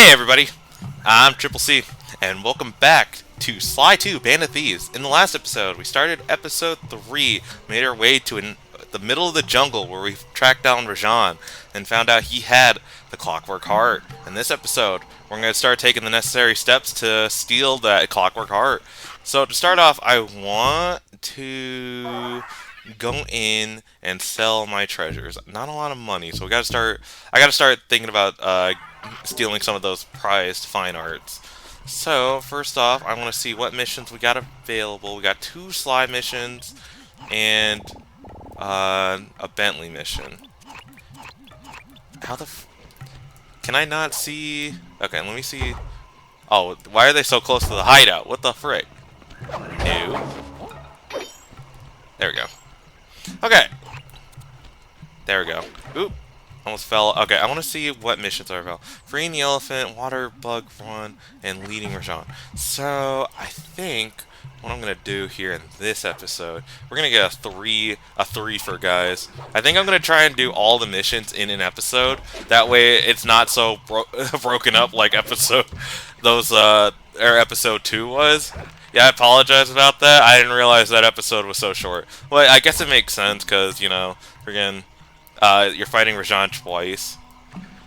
Hey everybody, I'm Triple C, and welcome back to Sly 2 Band of Thieves. In the last episode, we started episode 3, made our way to the middle of the jungle where we tracked down Rajan and found out he had the Clockwork Heart. In this episode, we're going to start taking the necessary steps to steal that Clockwork Heart. So to start off, I want to go in and sell my treasures. Not a lot of money, so I gotta start thinking about stealing some of those prized fine arts. So first off, I want to see what missions we got available. We got 2 Sly missions and a Bentley mission. Can I not see? Okay, let me see. Oh, why are they so close to the hideout? What the frick? Ew. There we go. Okay. There we go. Oop. Almost fell. Okay, I want to see what missions are available. Freeing the elephant, water bug run, and leading Rajan. So, I think what I'm going to do here in this episode, we're going to get a three for guys. I think I'm going to try and do all the missions in an episode. That way it's not so broken up like episode 2 was. Yeah, I apologize about that. I didn't realize that episode was so short. Well, I guess it makes sense because, you know, friggin', you're fighting Rajan twice.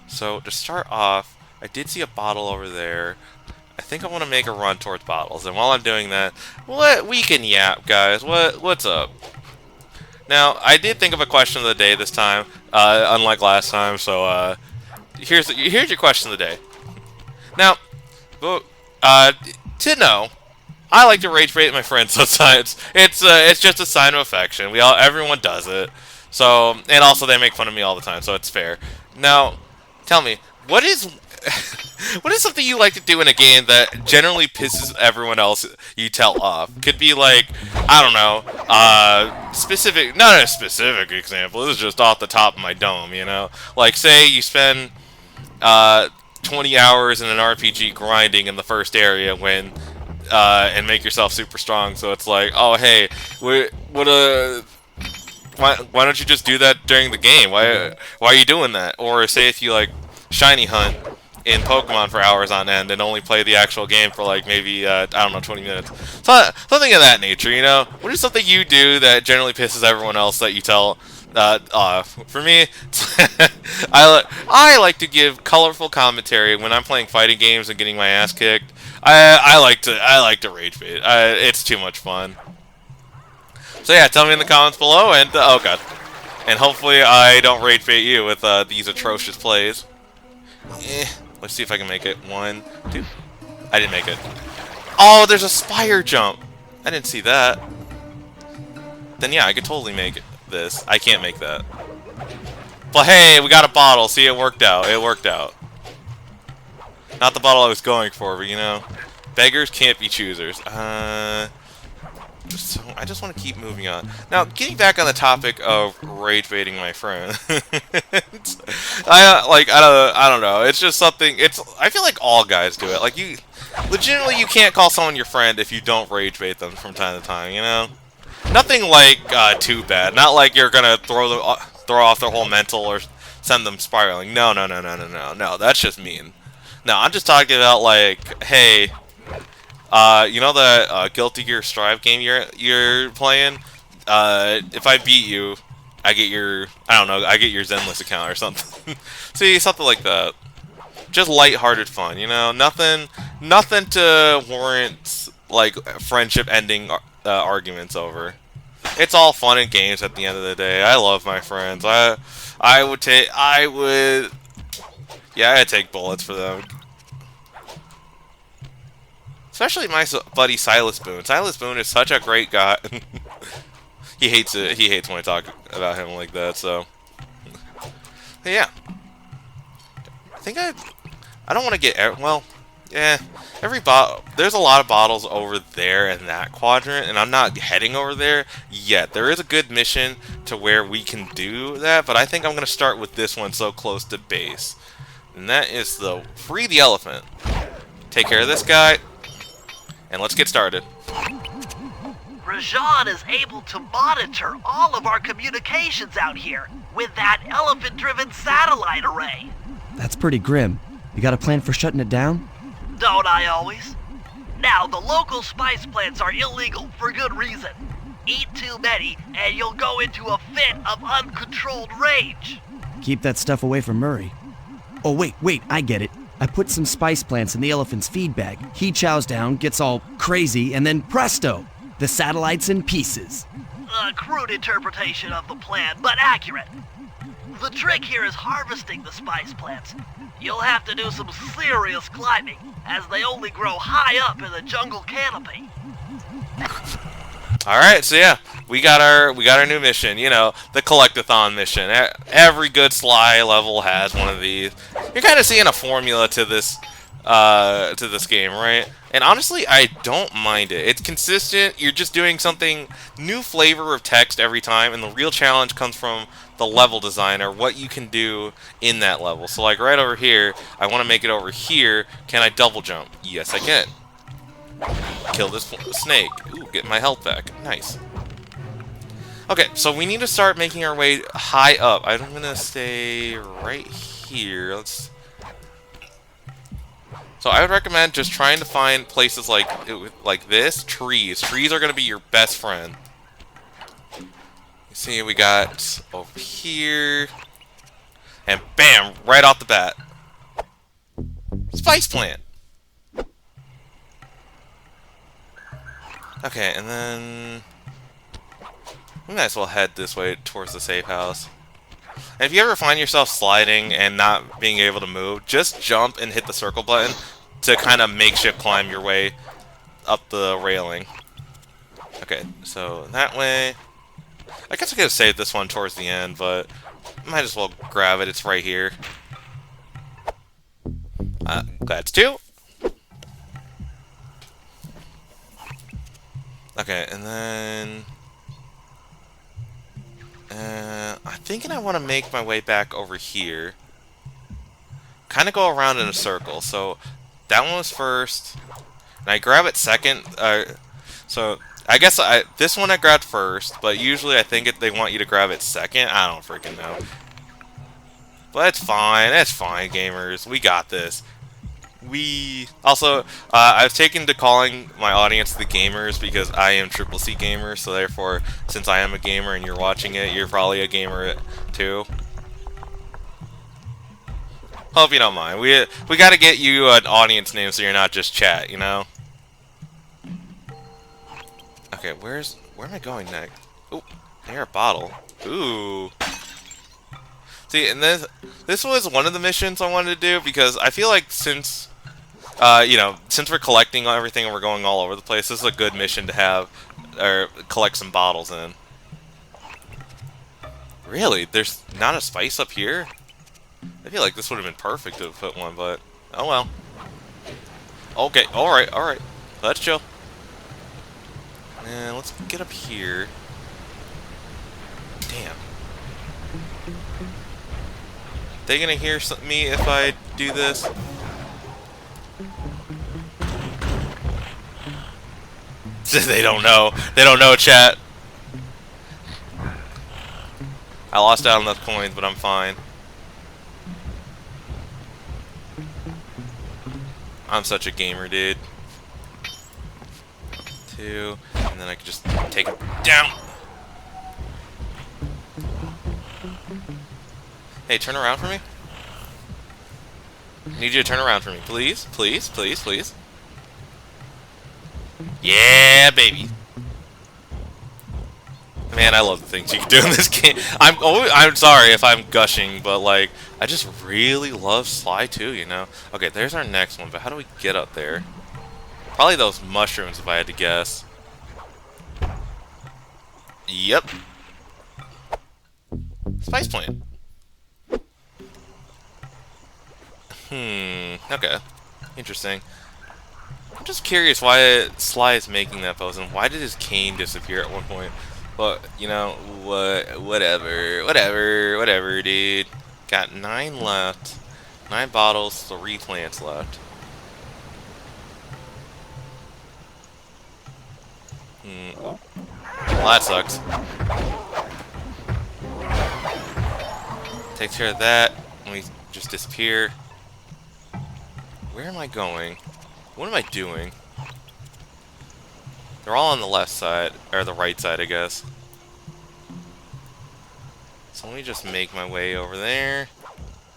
So, to start off, I did see a bottle over there. I think I want to make a run towards bottles. And while I'm doing that, we can yap, guys. What's up? Now, I did think of a question of the day this time, unlike last time. So, here's your question of the day. Now, to know, I like to rage bait my friends sometimes. It's just a sign of affection. Everyone does it. So, and also they make fun of me all the time, so it's fair. Now, tell me, what is what is something you like to do in a game that generally pisses everyone else you tell off? Could be like, I don't know, not a specific example. This is just off the top of my dome, you know. Like, say you spend 20 hours in an RPG grinding in the first area and make yourself super strong. So it's like, oh hey, why don't you just do that during the game? Why are you doing that? Or say if you like shiny hunt in Pokemon for hours on end and only play the actual game for like maybe I don't know, 20 minutes. Something of that nature, you know. What is something you do that generally pisses everyone else that you tell off? For me, I like to give colorful commentary when I'm playing fighting games and getting my ass kicked. I like to rage bait. It's too much fun. So yeah, tell me in the comments below, and oh god, and hopefully I don't rage bait you with these atrocious plays. Let's see if I can make it. 1, 2. I didn't make it. Oh, there's a spire jump. I didn't see that. Then yeah, I could totally make this. I can't make that. But hey, we got a bottle. See, it worked out. It worked out. Not the bottle I was going for, but you know, beggars can't be choosers. So I just want to keep moving on. Now, getting back on the topic of rage baiting my friend, I don't know. It's just something. I feel like all guys do it. Like legitimately, you can't call someone your friend if you don't rage bait them from time to time. You know, nothing like too bad. Not like you're gonna throw off their whole mental or send them spiraling. No. That's just mean. No, I'm just talking about like, hey. You know the Guilty Gear Strive game you're playing? If I beat you, I get your Zenless account or something. See, something like that. Just lighthearted fun, you know. Nothing to warrant like friendship ending arguments over. It's all fun and games at the end of the day. I love my friends. I'd take bullets for them. Especially my buddy Silas Boone. Silas Boone is such a great guy. He hates it. He hates when I talk about him like that. So, but yeah. I don't want to get well. Yeah, there's a lot of bottles over there in that quadrant, and I'm not heading over there yet. There is a good mission to where we can do that, but I think I'm gonna start with this one so close to base, and that is the free the elephant. Take care of this guy. And let's get started. Rajan is able to monitor all of our communications out here with that elephant-driven satellite array. That's pretty grim. You got a plan for shutting it down? Don't I always? Now, the local spice plants are illegal for good reason. Eat too many, and you'll go into a fit of uncontrolled rage. Keep that stuff away from Murray. Oh, wait, I get it. I put some spice plants in the elephant's feed bag. He chows down, gets all crazy, and then presto! The satellite's in pieces. A crude interpretation of the plan, but accurate. The trick here is harvesting the spice plants. You'll have to do some serious climbing, as they only grow high up in the jungle canopy. Alright, so yeah, we got our new mission, you know, the Collectathon mission. Every good Sly level has one of these. You're kind of seeing a formula to this game, right? And honestly, I don't mind it. It's consistent, you're just doing something, new flavor of text every time, and the real challenge comes from the level designer, what you can do in that level. So like right over here, I want to make it over here. Can I double jump? Yes, I can. Kill this snake. Ooh, get my health back. Nice. Okay, so we need to start making our way high up. I'm gonna stay right here. So I would recommend just trying to find places like this. Trees. Trees are gonna be your best friend. You see, we got over here, and bam, right off the bat, spice plant. Okay, and then we might as well head this way towards the safe house. And if you ever find yourself sliding and not being able to move, just jump and hit the circle button to kind of makeshift climb your way up the railing. Okay, so that way. I guess I could have saved this one towards the end, but might as well grab it. It's right here. That's two. Okay, and then I'm thinking I want to make my way back over here. Kind of go around in a circle. So that one was first, and I grab it second. So I guess this one I grabbed first, but usually I think they want you to grab it second. I don't freaking know. But it's fine. It's fine, gamers. We got this. I've taken to calling my audience the gamers because I am Triple C gamer, so therefore, since I am a gamer and you're watching it, you're probably a gamer too. Hope you don't mind. We got to get you an audience name so you're not just chat, you know. Okay, where am I going next? Ooh, air bottle. Ooh. See, and this was one of the missions I wanted to do because I feel like since since we're collecting everything and we're going all over the place, this is a good mission to have or collect some bottles in. Really? There's not a spice up here? I feel like this would have been perfect to put one, but oh well. Okay, alright. Let's chill. And let's get up here. Damn. They gonna hear me if I do this? They don't know. They don't know, chat. I lost out on those coins, but I'm fine. I'm such a gamer, dude. Two, and then I can just take it down. Hey, turn around for me. Need you to turn around for me, please, please, please, please. Yeah, baby. Man, I love the things you can do in this game. I'm sorry if I'm gushing, but like, I just really love Sly 2, you know? Okay, there's our next one, but how do we get up there? Probably those mushrooms, if I had to guess. Yep. Spice plant. Okay. Interesting. I'm just curious why Sly is making that pose, and why did his cane disappear at one point? But, you know, whatever, dude. Got 9 left. 9 bottles, 3 plants left. Well, that sucks. Takes care of that. Let me just disappear. Where am I going? What am I doing? They're all on the left side, or the right side, I guess. So let me just make my way over there.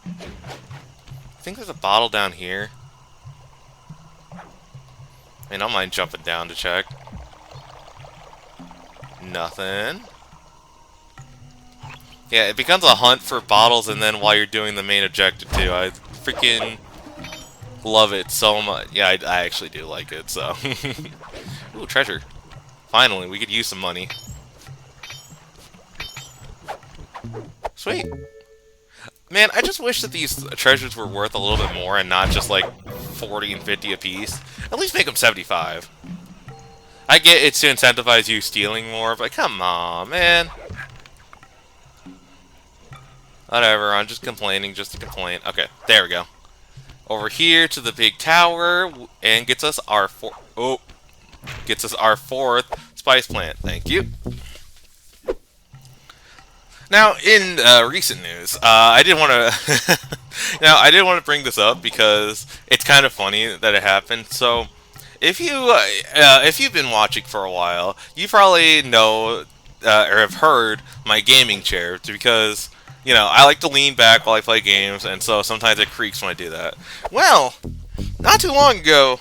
I think there's a bottle down here. I mean, I don't mind jumping down to check. Nothing. Yeah, it becomes a hunt for bottles, and then while you're doing the main objective too. I freaking love it so much. Yeah, I actually do like it, so. Ooh, treasure. Finally, we could use some money. Sweet. Man, I just wish that these treasures were worth a little bit more and not just like 40 and 50 apiece. At least make them 75. I get it's to incentivize you stealing more, but come on, man. Whatever, I'm just complaining just to complain. Okay, there we go. Over here to the big tower, and gets us our fourth spice plant. Thank you. Now, in recent news, I did want to. Now, I did want to bring this up because it's kind of funny that it happened. So, if you've been watching for a while, you probably know or have heard my gaming chair because I like to lean back while I play games, and so sometimes it creaks when I do that. Well, not too long ago,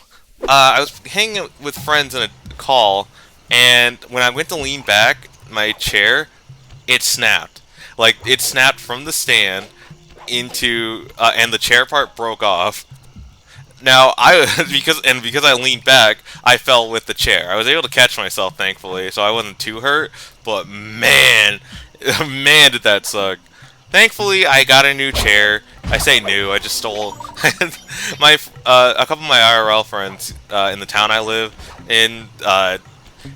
I was hanging with friends in a call, and when I went to lean back, my chair, it snapped. Like, it snapped from the stand into, and the chair part broke off. Now, because I leaned back, I fell with the chair. I was able to catch myself, thankfully, so I wasn't too hurt, but man, man did that suck. Thankfully, I got a new chair. I say new, I just stole a couple of my IRL friends in the town I live in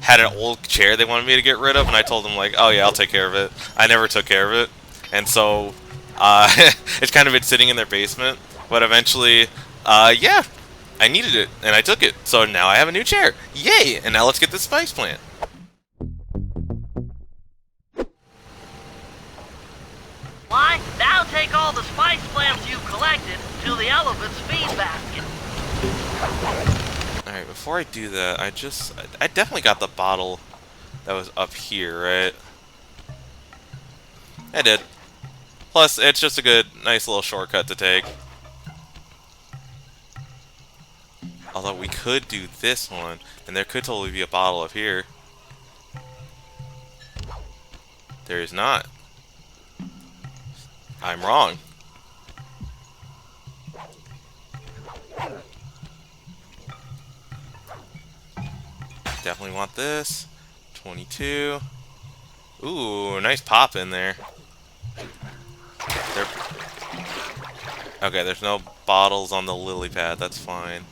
had an old chair they wanted me to get rid of, and I told them, like, oh yeah, I'll take care of it. I never took care of it, and so it's kind of been sitting in their basement, but eventually, yeah, I needed it, and I took it, so now I have a new chair. Yay! And now let's get this spice plant. Why, now take all the spice plants you've collected to the elephant's feed basket. Alright, before I do that, I definitely got the bottle that was up here, right? I did. Plus, it's just a good, nice little shortcut to take. Although we could do this one, and there could totally be a bottle up here. There is not. I'm wrong. Definitely want this. 22. Ooh, nice pop in there. Okay, there's no bottles on the lily pad. That's fine.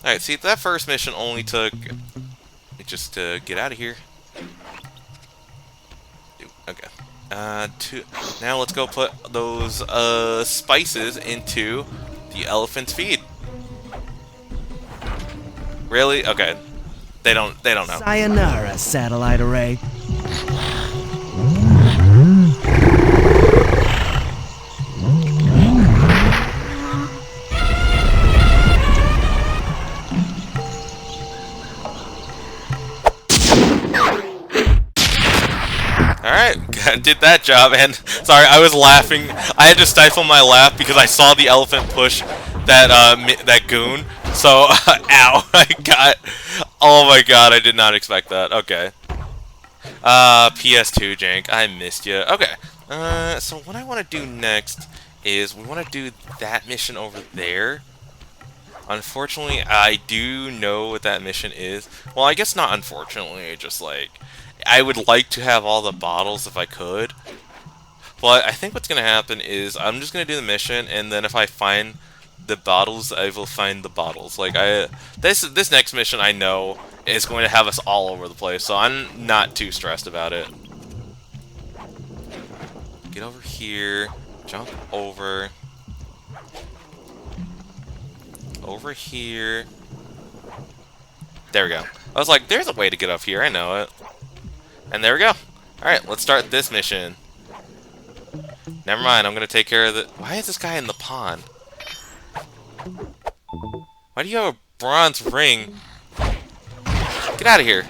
Alright, see, that first mission only took just to get out of here. Okay. Now let's go put those spices into the elephant's feed. Really? Okay. They don't know. Sayonara, satellite array. Alright, did that job, and sorry, I was laughing. I had to stifle my laugh because I saw the elephant push that goon. So, ow, oh my god, I did not expect that. Okay. PS2 jank, I missed you. Okay, so what I want to do next is we want to do that mission over there. Unfortunately, I do know what that mission is. Well, I guess not unfortunately, just like, I would like to have all the bottles if I could. But I think what's going to happen is I'm just going to do the mission, and then if I find the bottles, I will find the bottles. Like, this next mission I know is going to have us all over the place, so I'm not too stressed about it. Get over here, jump over here. There we go. I was like, there's a way to get up here, I know it. And there we go. Alright, let's start this mission. Never mind, I'm gonna take care of the... Why is this guy in the pond? Why do you have a bronze ring? Get out of here.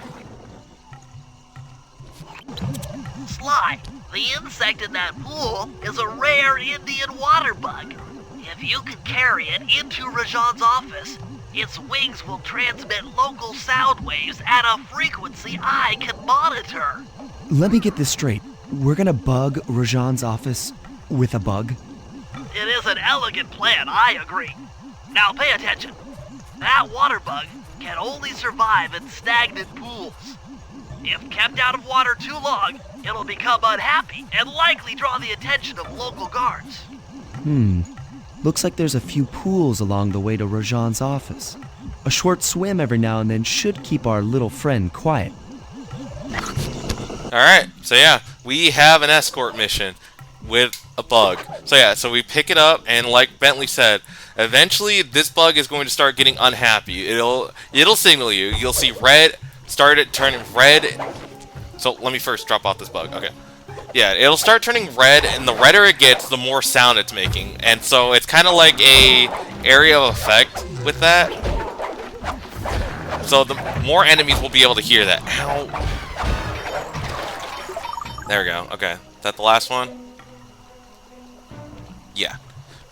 Sly, the insect in that pool is a rare Indian water bug. If you can carry it into Rajan's office, its wings will transmit local sound waves at a frequency I can monitor. Let me get this straight. We're gonna bug Rajan's office with a bug? It is an elegant plan, I agree. Now pay attention. That water bug can only survive in stagnant pools. If kept out of water too long, it'll become unhappy and likely draw the attention of local guards. Looks like there's a few pools along the way to Rajan's office. A short swim every now and then should keep our little friend quiet. Alright, so yeah, we have an escort mission with a bug. So yeah, so we pick it up, and like Bentley said, eventually this bug is going to start getting unhappy. It'll signal you. You'll see red, start it turning red. So let me first drop off this bug. Okay. Yeah, it'll start turning red, and the redder it gets, the more sound it's making. And so it's kind of like a area of effect with that. So the more enemies will be able to hear that. Ow. There we go. Okay. Is that the last one? Yeah.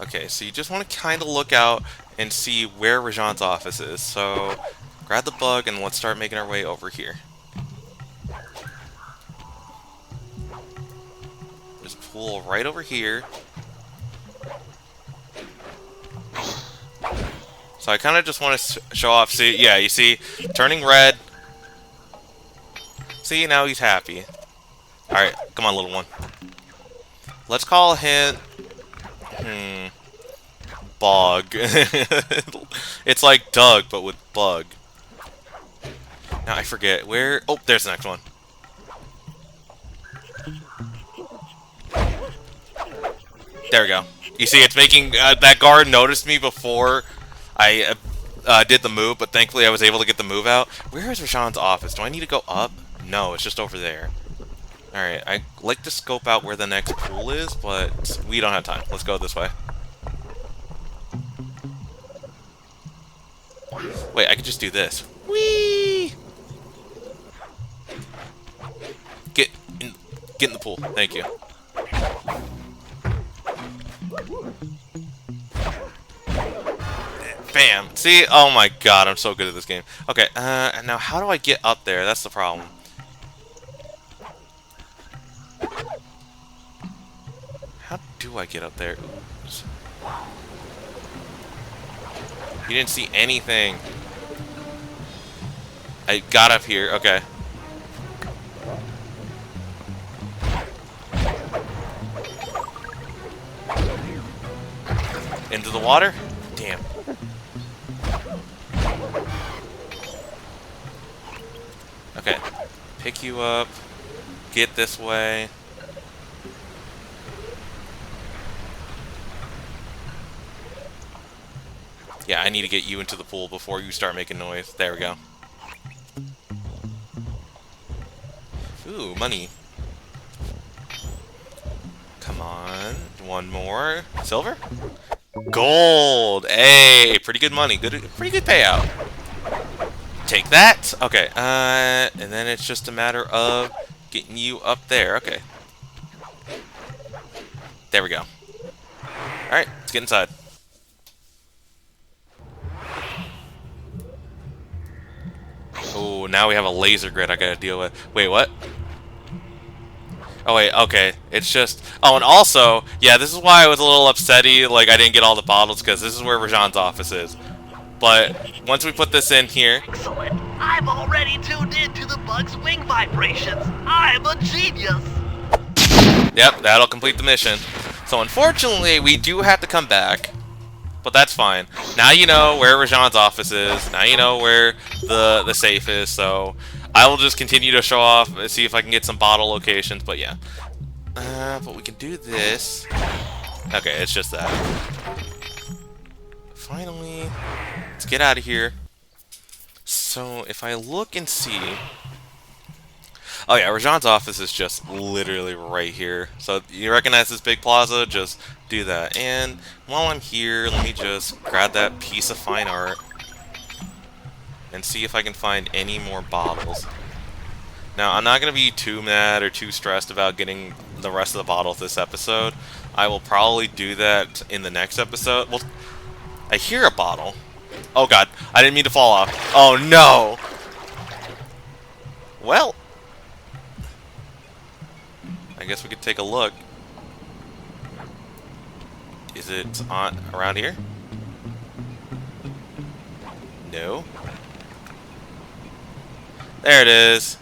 Okay, so you just want to kind of look out and see where Rajan's office is. So grab the bug and let's start making our way over here. There's a pool right over here. So I kind of just want to show off. See, yeah, you see, turning red. See, now he's happy. Alright, come on, little one. Let's call him... Bog. It's like Doug, but with bug. Now I forget where... Oh, there's the next one. There we go. You see, it's making... that guard noticed me before I did the move, but thankfully I was able to get the move out. Where is Rajan's office? Do I need to go up? No, it's just over there. Alright, I like to scope out where the next pool is, but we don't have time. Let's go this way. Wait, I could just do this. Whee! Get in the pool. Thank you. Bam! See? Oh my god, I'm so good at this game. Okay, now how do I get up there? That's the problem. How do I get up there? Oops. You didn't see anything. I got up here. Okay. Into the water? Damn. Okay. Pick you up. Get this way. Yeah, I need to get you into the pool before you start making noise. There we go. Ooh, money. Come on. One more. Silver? Gold! Hey! Pretty good money. Pretty good payout. Take that. Okay, and then it's just a matter of getting you up there. Okay. There we go. Alright, let's get inside. Oh, now we have a laser grid I gotta deal with. Wait, what? Oh, wait, okay. It's just... Oh, and also, yeah, this is why I was a little upsetty, like, I didn't get all the bottles, because this is where Rajan's office is. But, once we put this in here... Excellent. I've already tuned into the bug's wing vibrations. I'm a genius. Yep, that'll complete the mission. So, unfortunately, we do have to come back. But that's fine. Now you know where Rajan's office is. Now you know where the safe is. So I will just continue to show off, see if I can get some bottle locations. But yeah. But we can do this. Okay, it's just that. Finally, let's get out of here. So if I look and see... Oh yeah, Rajan's office is just literally right here. So you recognize this big plaza? Just do that. And while I'm here, let me just grab that piece of fine art and see if I can find any more bottles. Now, I'm not going to be too mad or too stressed about getting the rest of the bottles this episode. I will probably do that in the next episode. Well, I hear a bottle. Oh god, I didn't mean to fall off. Oh no! Well, I guess we could take a look. Is it on around here? No. There it is.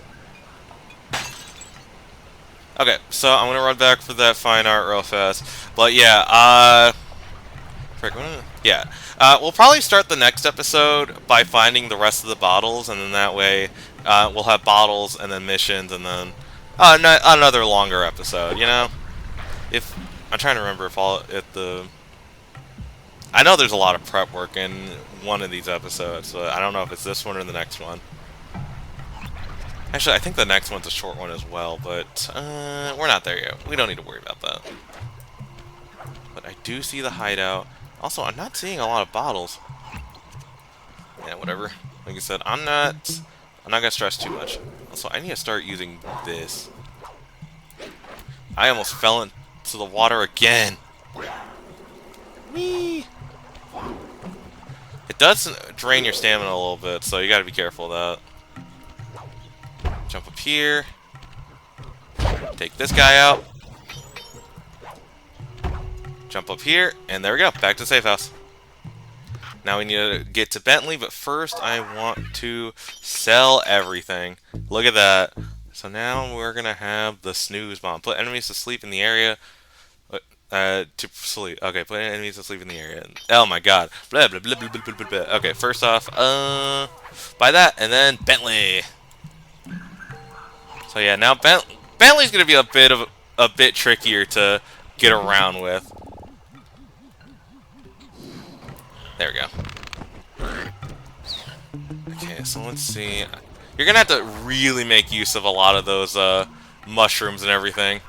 Okay, so I'm gonna run back for that fine art real fast. But yeah, frick, yeah. We'll probably start the next episode by finding the rest of the bottles, and then that way, we'll have bottles and then missions, and then another longer episode. You know, if I'm trying to remember I know there's a lot of prep work in one of these episodes, but I don't know if it's this one or the next one. Actually, I think the next one's a short one as well, but we're not there yet. We don't need to worry about that. But I do see the hideout. Also, I'm not seeing a lot of bottles. Yeah, whatever. Like I said, I'm not gonna stress too much. Also, I need to start using this. I almost fell into the water again. Whee! It does drain your stamina a little bit, so you gotta be careful of that. Jump up here. Take this guy out. Jump up here, and there we go. Back to the safe house. Now we need to get to Bentley, but first I want to sell everything. Look at that. So now we're going to have the snooze bomb. Put enemies to sleep in the area. To sleep. Okay, put enemies to sleep in the area. Oh my god. Blah, blah, blah, blah, blah, blah, blah. Okay, first off, buy that, and then Bentley. So yeah, now Bentley's gonna be a bit trickier to get around with. There we go. Okay, so let's see. You're gonna have to really make use of a lot of those mushrooms and everything.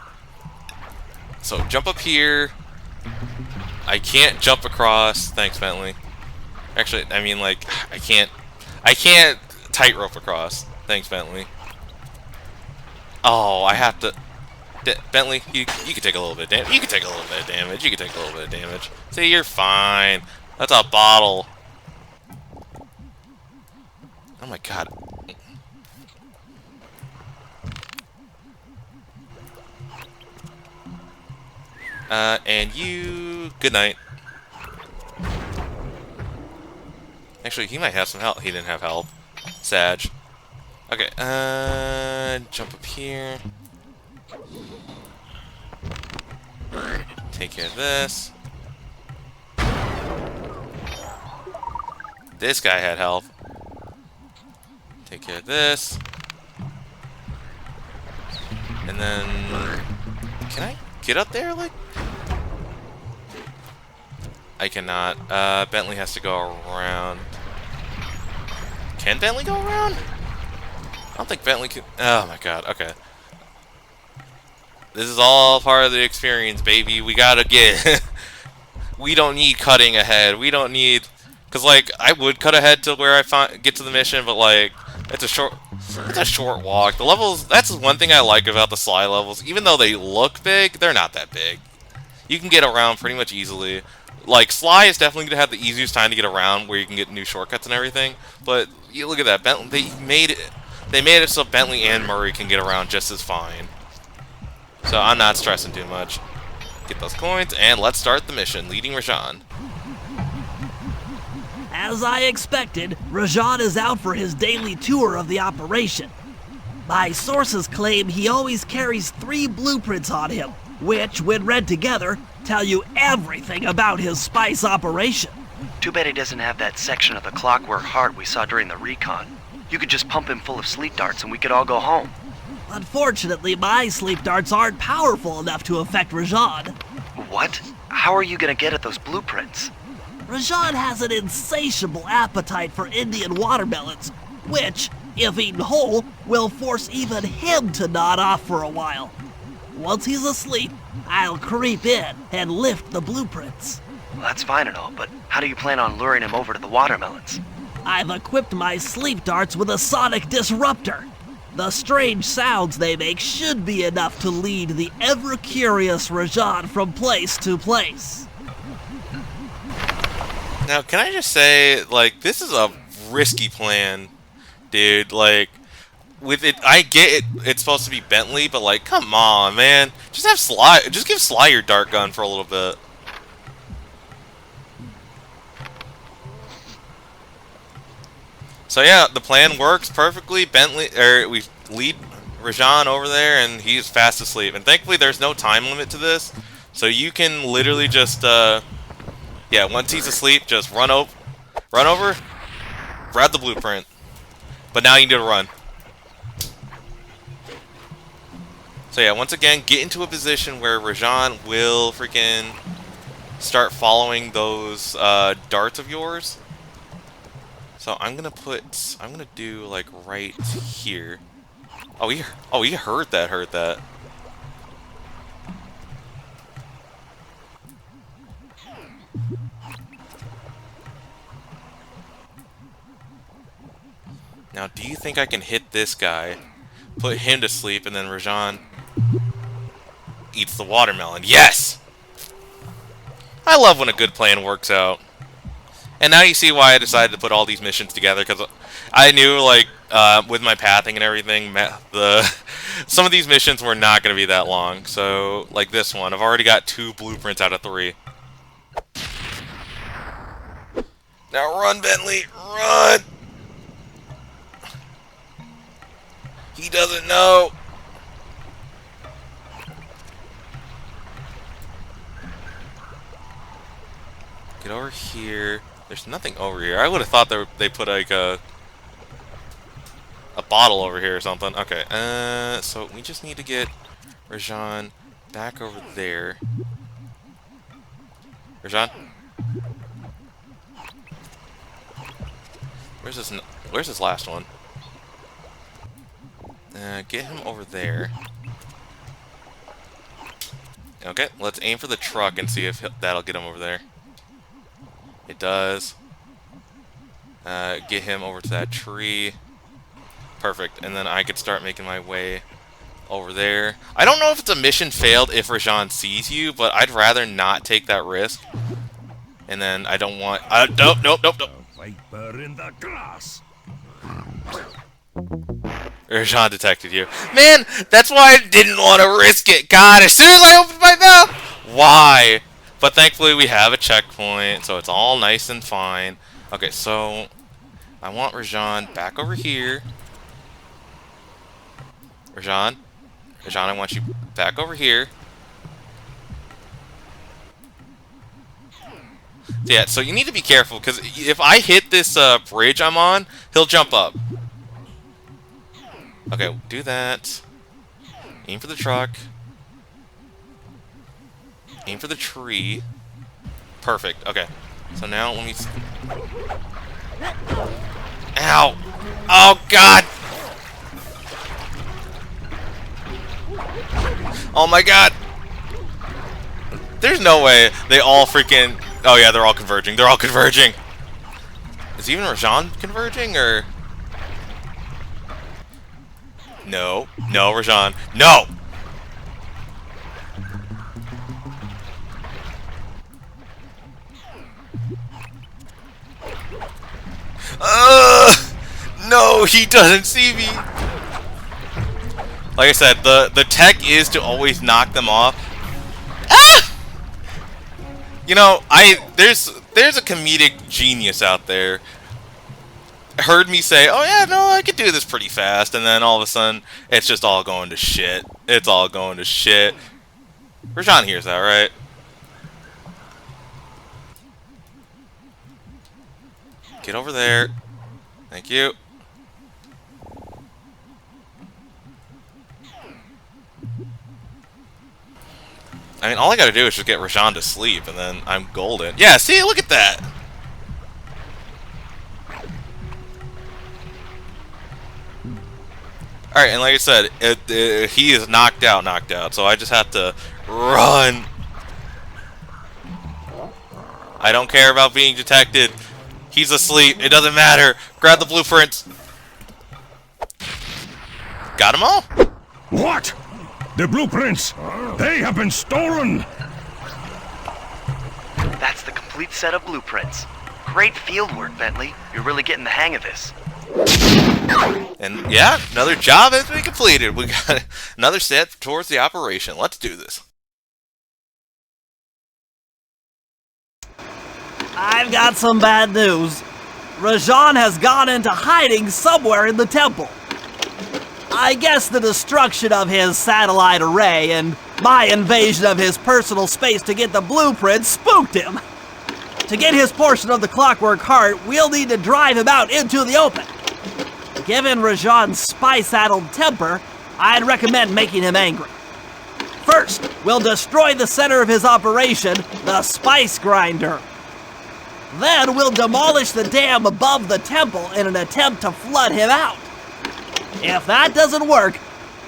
So jump up here. I can't jump across. Thanks, Bentley. Actually, I mean like I can't tightrope across. Thanks, Bentley. Oh, I have to... Bentley, you can take a little bit of damage. You can take a little bit of damage. You can take a little bit of damage. See, you're fine. That's a bottle. Oh my god. And you... Good night. Actually, he might have some help. He didn't have help. Sag. Okay, jump up here. Take care of this. This guy had health. Take care of this. And then... Can I get up there, like? I cannot. Bentley has to go around. Can Bentley go around? I don't think Bentley can... Oh my god, okay. This is all part of the experience, baby. We gotta get... We don't need cutting ahead. We don't need... Because, like, I would cut ahead to where I get to the mission, but, like, it's a short walk. The levels... That's one thing I like about the Sly levels. Even though they look big, they're not that big. You can get around pretty much easily. Like, Sly is definitely going to have the easiest time to get around, where you can get new shortcuts and everything. But, you look at that. Bentley, they made it so Bentley and Murray can get around just as fine. So I'm not stressing too much. Get those coins, and let's start the mission, leading Rajan. As I expected, Rajan is out for his daily tour of the operation. My sources claim he always carries 3 blueprints on him, which, when read together, tell you everything about his spice operation. Too bad he doesn't have that section of the clockwork heart we saw during the recon. You could just pump him full of sleep darts and we could all go home. Unfortunately, my sleep darts aren't powerful enough to affect Rajan. What? How are you gonna get at those blueprints? Rajan has an insatiable appetite for Indian watermelons, which, If eaten whole, we'll force even him to nod off for a while. Once he's asleep, I'll creep in and lift the blueprints. Well, that's fine and all, but how do you plan on luring him over to the watermelons? I've equipped my sleep darts with a sonic disruptor. The strange sounds they make should be enough to lead the ever-curious Rajan from place to place. Now, can I just say, like, this is a risky plan, dude. Like, with it, I get it. It's supposed to be Bentley, but like, come on, man. Just have Sly. Just give Sly your dart gun for a little bit. So yeah, the plan works perfectly. Bentley, we lead Rajan over there, and he's fast asleep. And thankfully, there's no time limit to this, so you can literally just, yeah, once he's asleep, just run over, grab the blueprint. But now you need to run. So yeah, once again, get into a position where Rajan will freaking start following those darts of yours. So I'm gonna do like right here. Oh, he heard that. Now, do you think I can hit this guy, put him to sleep, and then Rajan eats the watermelon? Yes! I love when a good plan works out. And now you see why I decided to put all these missions together, because I knew, like, with my pathing and everything, some of these missions were not going to be that long. So, like this one, I've already got 2 blueprints out of 3. Now run, Bentley, run! He doesn't know. Get over here. There's nothing over here. I would have thought they put like a bottle over here or something. Okay. So we just need to get Rajan back over there. Rajan? Where's this last one? Get him over there. Okay, let's aim for the truck and see if that'll get him over there. It does. Get him over to that tree. Perfect. And then I could start making my way over there. I don't know if it's a mission failed if Rajan sees you, but I'd rather not take that risk. And then I don't want... Nope. Viper in the grass. Rajan detected you. Man, that's why I didn't want to risk it. God, as soon as I opened my mouth! Why? But thankfully we have a checkpoint, so it's all nice and fine. Okay, so I want Rajan back over here. Rajan, I want you back over here. Yeah, so you need to be careful, because if I hit this bridge I'm on, he'll jump up. Okay, do that. Aim for the truck. Aim for the tree. Perfect. Okay. So now let me... Ow! Oh, God! Oh, my God! There's no way they all freaking... Oh, yeah, they're all converging. They're all converging! Is even Rajan converging, or... No. No, Rajan. No! No, he doesn't see me! Like I said, the tech is to always knock them off. Ah! You know, there's a comedic genius out there. Heard me say, oh yeah, no, I could do this pretty fast, and then all of a sudden, it's just all going to shit. It's all going to shit. Rajan hears that, right? Get over there. Thank you. I mean, all I gotta do is just get Rajan to sleep, and then I'm golden. Yeah, see, look at that! Alright, and like I said, he is knocked out, so I just have to run. I don't care about being detected. He's asleep. It doesn't matter. Grab the blueprints. Got them all. What? The blueprints! They have been stolen! That's the complete set of blueprints. Great field work, Bentley. You're really getting the hang of this. And yeah, another job has been completed. We got another step towards the operation. Let's do this. I've got some bad news. Rajan has gone into hiding somewhere in the temple. I guess the destruction of his satellite array and my invasion of his personal space to get the blueprints spooked him. To get his portion of the Clockwork Heart, we'll need to drive him out into the open. Given Rajan's spy-saddled temper, I'd recommend making him angry. First, we'll destroy the center of his operation, the spice grinder. Then we'll demolish the dam above the temple in an attempt to flood him out. If that doesn't work,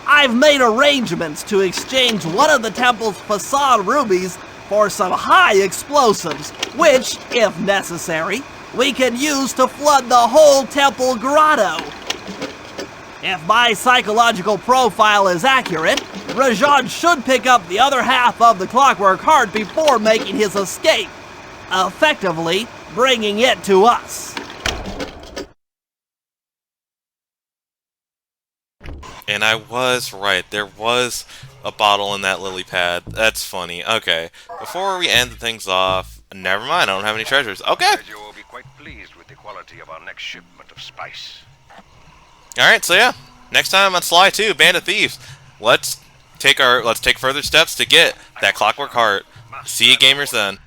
I've made arrangements to exchange one of the temple's facade rubies for some high explosives, which, if necessary, we can use to flood the whole temple grotto. If my psychological profile is accurate, Rajan should pick up the other half of the Clockwork Heart before making his escape, effectively bringing it to us. And I was right. There was a bottle in that lily pad. That's funny. Okay. Before we end things off, never mind. I don't have any treasures. Okay. You will be quite pleased with the quality of our next shipment of spice. Alright, so yeah. Next time on Sly 2, Band of Thieves. Let's take further steps to get that Clockwork Heart. See you gamers then.